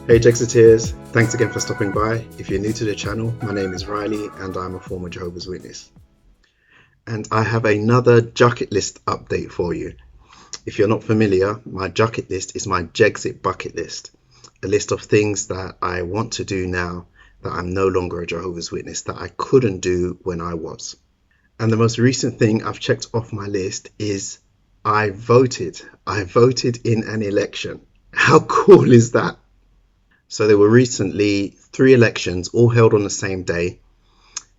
Hey Jexiteers, thanks again for stopping by. If you're new to the channel, my name is Riley and I'm a former Jehovah's Witness. And I have another Jucket List update for you. If you're not familiar, my Jucket List is my Jexit Bucket List, a list of things that I want to do now that I'm no longer a Jehovah's Witness that I couldn't do when I was. And the most recent thing I've checked off my list is I voted. I voted in an election. How cool is that? So there were recently 3 elections all held on the same day,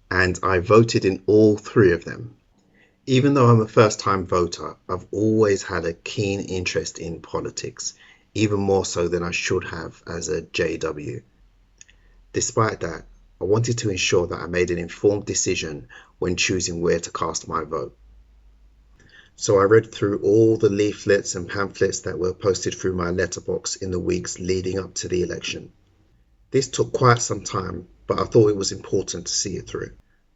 and I voted in all 3 of them. Even though I'm a first-time voter, I've always had a keen interest in politics, even more so than I should have as a JW. Despite that, I wanted to ensure that I made an informed decision when choosing where to cast my vote. So I read through all the leaflets and pamphlets that were posted through my letterbox in the weeks leading up to the election. This took quite some time, but I thought it was important to see it through.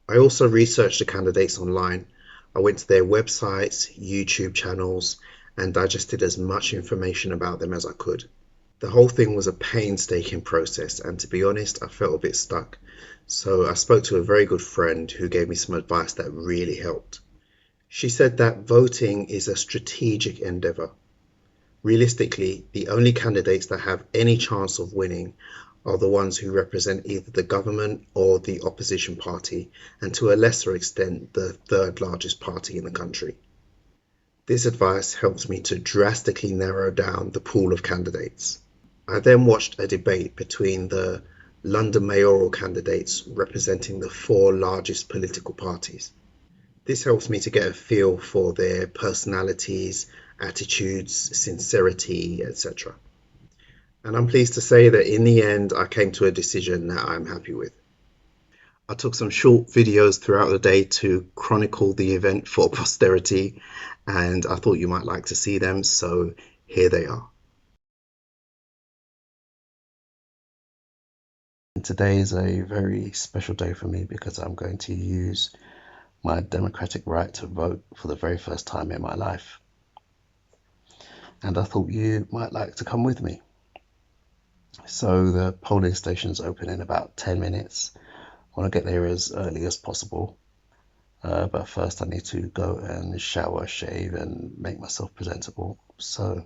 I also researched the candidates online. I went to their websites, YouTube channels, and digested as much information about them as I could. The whole thing was a painstaking process, and to be honest, I felt a bit stuck. So I spoke to a very good friend who gave me some advice that really helped. She said that voting is a strategic endeavour. Realistically, the only candidates that have any chance of winning are the ones who represent either the government or the opposition party, and to a lesser extent, the third largest party in the country. This advice helped me to drastically narrow down the pool of candidates. I then watched a debate between the London mayoral candidates representing the 4 largest political parties. This helps me to get a feel for their personalities, attitudes, sincerity, etc. And I'm pleased to say that in the end, I came to a decision that I'm happy with. I took some short videos throughout the day to chronicle the event for posterity, and I thought you might like to see them, so here they are. Today is a very special day for me because I'm going to use my democratic right to vote for the very first time in my life. And I thought you might like to come with me. So the polling station's open in about 10 minutes. I want to get there as early as possible. But first I need to go and shower, shave and make myself presentable. So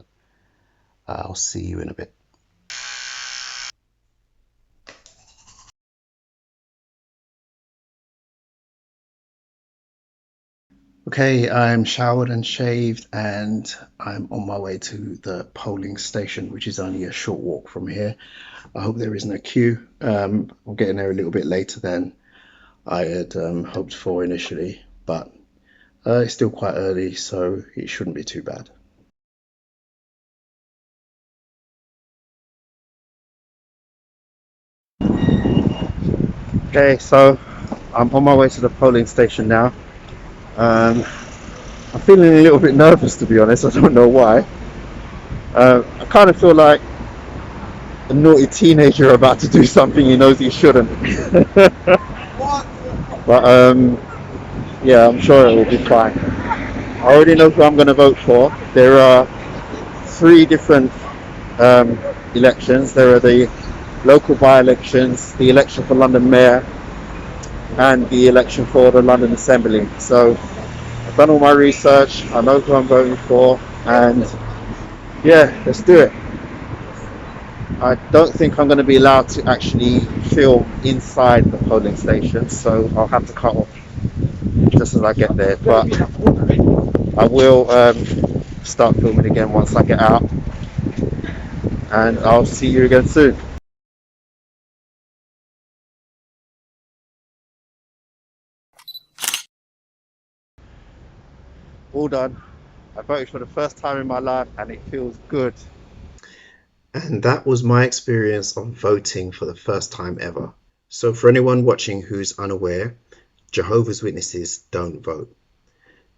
I'll see you in a bit. Okay, I'm showered and shaved and I'm on my way to the polling station, which is only a short walk from here. I hope there isn't a queue. I'm getting there a little bit later than I had hoped for initially, but it's still quite early, so it shouldn't be too bad. Okay, so I'm on my way to the polling station now. I'm feeling a little bit nervous, to be honest. I don't know why. I kind of feel like a naughty teenager about to do something he knows he shouldn't. But yeah, I'm sure it will be fine. I already know who I'm going to vote for. There are 3 different elections. There are the local by-elections, the election for London Mayor, and the election for the London Assembly. So I've done all my research, I know who I'm voting for, and yeah, let's do it. I don't think I'm going to be allowed to actually film inside the polling station, so I'll have to cut off just as I get there, but I will start filming again once I get out, and I'll see you again soon. All done. I voted for the first time in my life and it feels good. And that was my experience of voting for the first time ever. So for anyone watching who's unaware, Jehovah's Witnesses don't vote.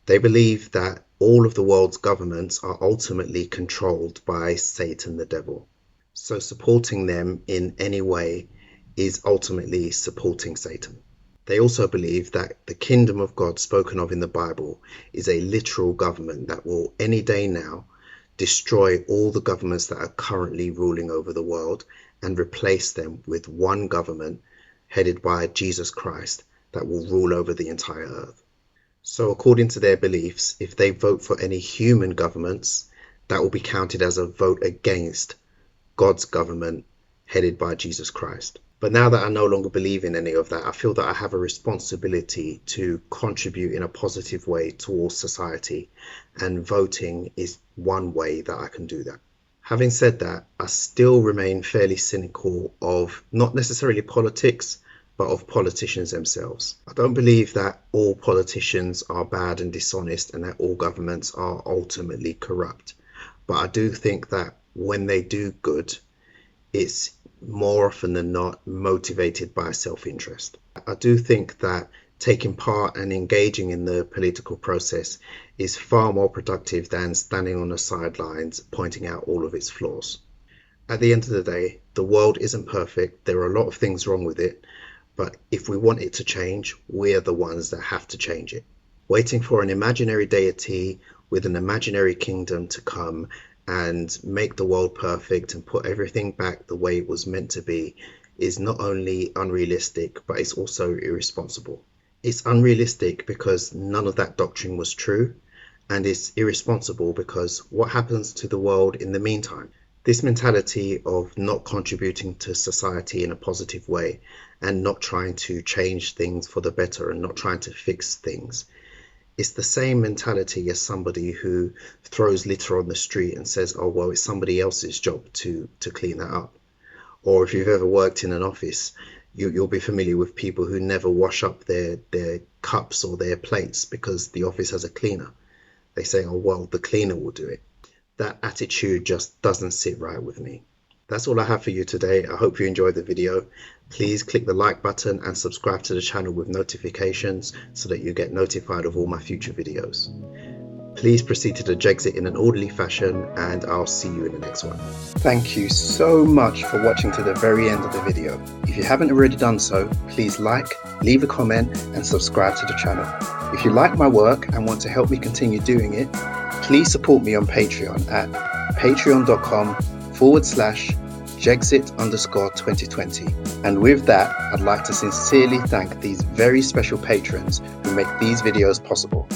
They believe that all of the world's governments are ultimately controlled by Satan the devil. So supporting them in any way is ultimately supporting Satan. They also believe that the kingdom of God spoken of in the Bible is a literal government that will any day now destroy all the governments that are currently ruling over the world and replace them with one government headed by Jesus Christ that will rule over the entire earth. So according to their beliefs, if they vote for any human governments, that will be counted as a vote against God's government headed by Jesus Christ. But now that I no longer believe in any of that, I feel that I have a responsibility to contribute in a positive way towards society, and voting is one way that I can do that. Having said that, I still remain fairly cynical of not necessarily politics, but of politicians themselves. I don't believe that all politicians are bad and dishonest and that all governments are ultimately corrupt. But I do think that when they do good, it's more often than not motivated by self-interest. I do think that taking part and engaging in the political process is far more productive than standing on the sidelines pointing out all of its flaws. At the end of the day, the world isn't perfect. There are a lot of things wrong with it, but if we want it to change, we're the ones that have to change it. Waiting for an imaginary deity with an imaginary kingdom to come and make the world perfect and put everything back the way it was meant to be is not only unrealistic, but it's also irresponsible. It's unrealistic because none of that doctrine was true, and it's irresponsible because what happens to the world in the meantime? This mentality of not contributing to society in a positive way and not trying to change things for the better and not trying to fix things, it's the same mentality as somebody who throws litter on the street and says, oh, well, it's somebody else's job to clean that up. Or if you've ever worked in an office, you'll be familiar with people who never wash up their cups or their plates because the office has a cleaner. They say, oh, well, the cleaner will do it. That attitude just doesn't sit right with me. That's all I have for you today. I hope you enjoyed the video. Please click the like button and subscribe to the channel with notifications so that you get notified of all my future videos. Please proceed to the Jexit in an orderly fashion, and I'll see you in the next one. Thank you so much for watching to the very end of the video. If you haven't already done so, please like, leave a comment and subscribe to the channel. If you like my work and want to help me continue doing it, please support me on Patreon at patreon.com/Jexit_2020. And with that, I'd like to sincerely thank these very special patrons who make these videos possible.